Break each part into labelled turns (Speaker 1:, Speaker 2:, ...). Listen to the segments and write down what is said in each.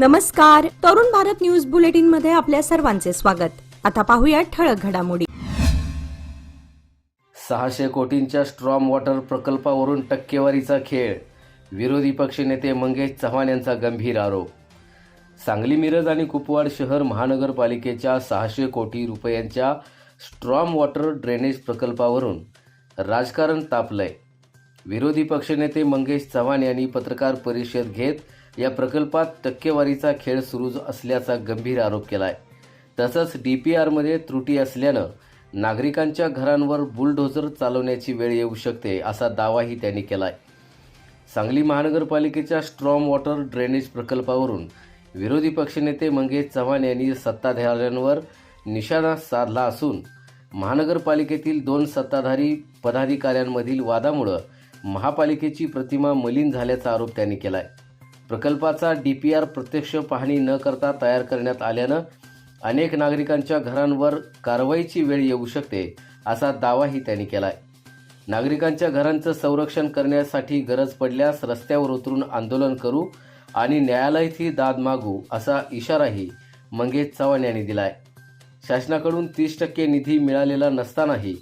Speaker 1: नमस्कार, Tarun Bharat news bulletin मध्ये आपल्या सर्वांचे स्वागत. आता पाहूया ठळक घडामोडी.
Speaker 2: 600 कोटींच्या स्ट्रॉम वॉटर प्रकल्पावरून टक्केवारीचा खेळ. विरोधी पक्षनेते मंगेश चव्हाण यांचा गंभीर आरोप. सांगली, मिरज आणि कुपवाड शहर महानगरपालिकेच्या 600 कोटी रुपयांच्या स्ट्रॉम वॉटर ड्रेनेज प्रकल्पावरून राजकारण तापलंय. विरोधी पक्षनेते मंगेश चव्हाण यांनी पत्रकार परिषद घेत या प्रकल्पात टक्केवारीचा खेळ सुरू असल्याचा गंभीर आरोप केलाय. तसंच DPRमध्ये त्रुटी असल्यानं नागरिकांच्या घरांवर बुलडोझर चालवण्याची वेळ येऊ शकते असा दावाही त्यांनी केलाय. सांगली महानगरपालिकेच्या स्ट्रॉम वॉटर ड्रेनेज प्रकल्पावरून विरोधी पक्षनेते मंगेश चव्हाण यांनी सत्ताधाऱ्यांवर निशाणा साधला असून महानगरपालिकेतील 2 सत्ताधारी पदाधिकाऱ्यांमधील वादामुळे महापालिकेची प्रतिमा मलिन झाल्याचा आरोप त्यांनी केलाय. प्रकल्पाचा DPR प्रत्यक्ष पाहणी न करता तयार करण्यात आल्यानं अनेक नागरिकांच्या घरांवर कारवाईची वेळ येऊ शकते असा दावाही त्यांनी केलाय. नागरिकांच्या घरांचं संरक्षण करण्यासाठी गरज पडल्यास रस्त्यावर उतरून आंदोलन करू आणि न्यायालयातही दाद मागू असा इशाराही मंगेश चव्हाण यांनी दिलाय. शासनाकडून 30% निधी मिळालेला नसतानाही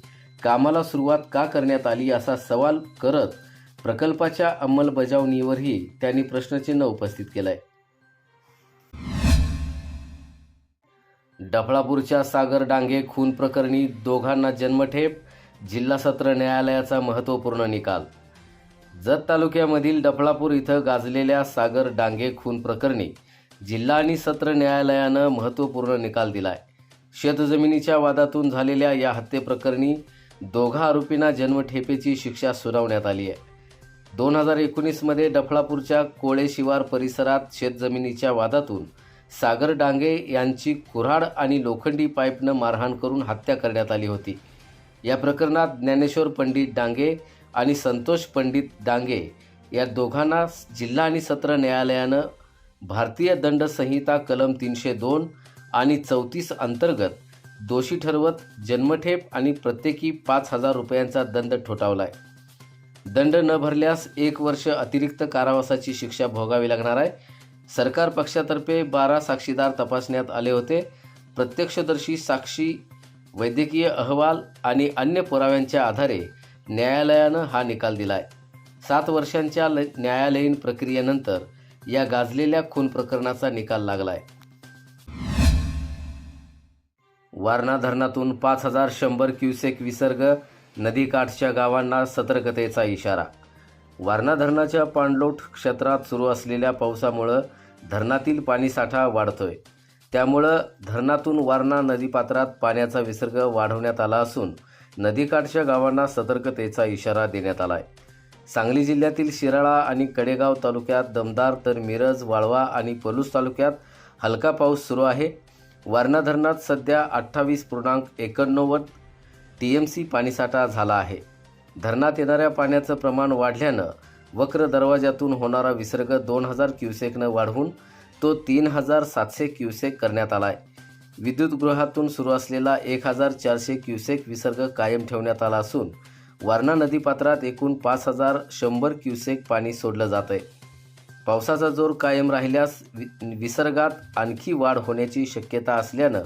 Speaker 2: कामाला सुरुवात का करण्यात आली असा सवाल करत प्रकल्पाच्या अंमलबजावणीवरही त्यांनी प्रश्नचिन्ह उपस्थित केलंय. डफळापूरच्या सागर डांगे खून प्रकरणी दोघांना जन्मठेप. जिल्हा सत्र न्यायालयाचा महत्त्वपूर्ण निकाल. जत तालुक्यामधील डफळापूर इथं गाजलेल्या सागर डांगे खून प्रकरणी जिल्हा आणि सत्र न्यायालयानं महत्त्वपूर्ण निकाल दिलाय. शेतजमिनीच्या वादातून झालेल्या या हत्येप्रकरणी दोघा आरोपींना जन्मठेपेची शिक्षा सुनावण्यात आली आहे. 2019 मध्ये डफळापूरच्या कोळे शिवार परिसरात शेतजमिनीच्या वादातून सागर डांगे यांची कुऱ्हाड आणि लोखंडी पाईपनं मारहाण करून हत्या करण्यात आली होती. या प्रकरणात ज्ञानेश्वर पंडित डांगे आणि संतोष पंडित डांगे या दोघांना जिल्हा आणि सत्र न्यायालयानं भारतीय दंड संहिता कलम 302 आणि 34 अंतर्गत दोषी ठरवत जन्मठेप आणि प्रत्येकी 5,000 रुपयांचा दंड ठोठावलाय. दंड न भरल्यास 1 वर्ष अतिरिक्त कारावासाची शिक्षा भोगावी लागणार आहे. सरकार पक्षातर्फे 12 साक्षीदार तपासण्यात आले होते. प्रत्यक्षदर्शी साक्षी, वैद्यकीय अहवाल आणि अन्य पुराव्यांच्या आधारे न्यायालयानं हा निकाल दिलाय. 7 वर्षांच्या न्यायालयीन प्रक्रियेनंतर या गाजलेल्या खून प्रकरणाचा निकाल लागलाय. वारणा धरणातून 5,100 क्युसेक विसर्ग. नदीकाठच्या गावांना सतर्कतेचा इशारा. वारणा धरणाच्या पाणलोट क्षेत्रात सुरू असलेल्या पावसामुळे धरणातील पाणीसाठा वाढतोय. त्यामुळं धरणातून वारणा नदीपात्रात पाण्याचा विसर्ग वाढवण्यात आला असून नदीकाठच्या गावांना सतर्कतेचा इशारा देण्यात आलाय. सांगली जिल्ह्यातील शिराळा आणि कडेगाव तालुक्यात दमदार तर मिरज, वाळवा आणि पलूस तालुक्यात हलका पाऊस सुरू आहे. वारणा धरणात सध्या 28.89 TMC पाणीसाठा झाला आहे. धरणात येणाऱ्या पाण्याचं प्रमाण वाढल्यानं वक्र दरवाजातून होणारा विसर्ग 2,000 क्युसेकनं वाढवून तो 3,700 क्युसेक करण्यात आला आहे. विद्युतगृहातून सुरू असलेला 1,400 क्युसेक विसर्ग कायम ठेवण्यात आला असून वारणा नदीपात्रात एकूण 5,100 क्युसेक पाणी सोडलं जात आहे. पावसाचा जोर कायम राहिल्यास विसर्गात आणखी वाढ होण्याची शक्यता असल्यानं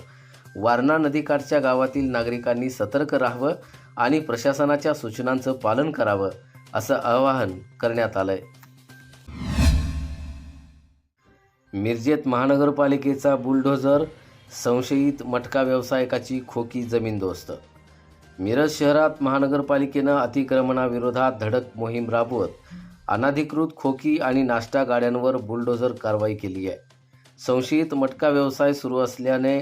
Speaker 2: वारणा नदीकाठच्या गावातील नागरिकांनी सतर्क राहावं आणि प्रशासनाच्या सूचनांचं पालन करावं असं आवाहन करण्यात आलंय. मिरजेत महानगरपालिकेचा बुलडोझर. संशयित मटका व्यावसायिकाची खोकी जमीनदोस्त. मिरज शहरात महानगरपालिकेनं अतिक्रमणाविरोधात धडक मोहीम राबवत अनधिकृत खोकी आणि नाश्ता गाड्यांवर बुलडोझर कारवाई केली आहे. संशयित मटका व्यवसाय सुरू असल्याने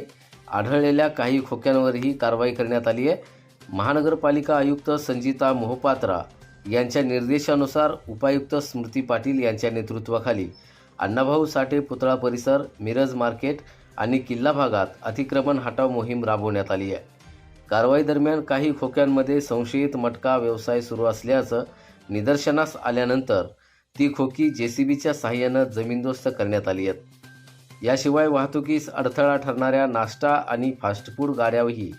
Speaker 2: आढळलेल्या काही खोक्यांवरही कारवाई करण्यात आली आहे. महानगरपालिका आयुक्त संजिता मोहपात्रा यांच्या निर्देशानुसार उपायुक्त स्मृती पाटील यांच्या नेतृत्वाखाली अण्णाभाऊ साठे पुतळा परिसर, मिरज मार्केट आणि किल्ला भागात अतिक्रमण हटाव मोहीम राबवण्यात आली आहे. कारवाई दरम्यान काही खोक्यांमध्ये संशयित मटका व्यवसाय सुरू असल्याचं निदर्शनास आल्यानंतर ती खोकी JCBच्या साहाय्यानं जमीनदोस्त करण्यात आली आहेत. याशिवाय वाहतुकीस अडथळा ठरणाऱ्या नाश्ता आणि फास्टफूड गाड्याही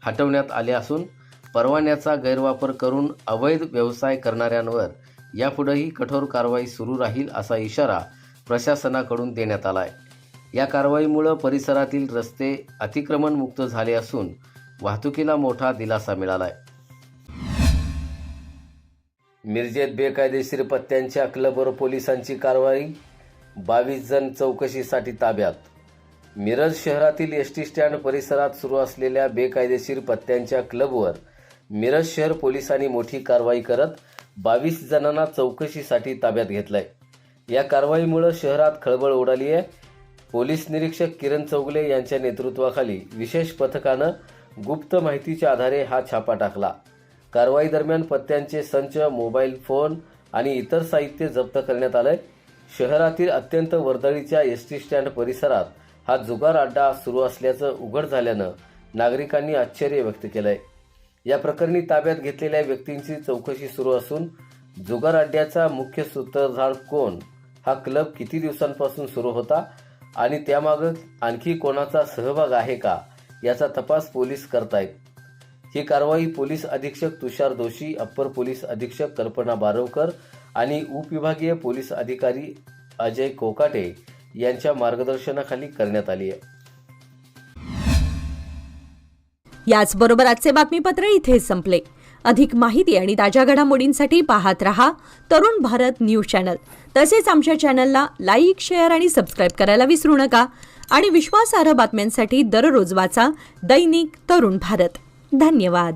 Speaker 2: हटवण्यात आल्या असून परवान्याचा गैरवापर करून अवैध व्यवसाय करणाऱ्यांवर यापुढेही कठोर कारवाई सुरू राहील असा इशारा प्रशासनाकडून देण्यात आला आहे. या कारवाईमुळे परिसरातील रस्ते अतिक्रमणमुक्त झाले असून वाहतुकीला मोठा दिलासा मिळाला आहे. मिरजेत बेकायदेशीर पत्त्यांच्या क्लबवर पोलिसांची कारवाई, 22 जण चौकशीसाठी ताब्यात. मिरज शहरातील एसटी स्टँड परिसरात सुरू असलेल्या बेकायदेशीर पत्त्यांच्या क्लबवर मिरज शहर पोलिसांनी मोठी कारवाई करत 22 जणांना चौकशीसाठी ताब्यात घेतलंय. या कारवाईमुळे शहरात खळबळ उडाली आहे. पोलीस निरीक्षक किरण चौगले यांच्या नेतृत्वाखाली विशेष पथकानं गुप्त माहितीच्या आधारे हा छापा टाकला. कारवाई दरम्यान पत्त्यांचे संच, मोबाईल फोन आणि इतर साहित्य जप्त करण्यात आलंय. शहरातील अत्यंत वर्दळीच्या एसटी स्टँड परिसरात हा जुगार अड्डा सुरू असल्याचं उघड झाल्यानं नागरिकांनी आश्चर्य व्यक्त केलंय. या प्रकरणी ताब्यात घेतलेल्या व्यक्तींची चौकशी सुरू असून जुगार अड्ड्याचा मुख्य सूत्रधार कोण, हा क्लब किती दिवसांपासून सुरू होता आणि त्यामागे आणखी कोणाचा सहभाग आहे का, याचा तपास पोलीस करतायत. ही कारवाई पोलीस अधीक्षक तुषार दोशी, अप्पर पोलीस अधीक्षक कल्पना बारवकर आणि उपविभागीय पोलीस अधिकारी अजय कोकाटे यांच्या मार्गदर्शनाखाली करण्यात आली आहे.
Speaker 1: याचबरोबर आजचे बातमीपत्र इथे संपले. अधिक माहिती आणि ताज्या घडामोडींसाठी पाहत रहा तरुण भारत न्यूज चॅनल. तसेच आमच्या चॅनलला लाईक, शेअर आणि सबस्क्राईब करायला विसरू नका. आणि विश्वासार्ह बातम्यांसाठी दररोज वाचा दैनिक तरुण भारत. धन्यवाद.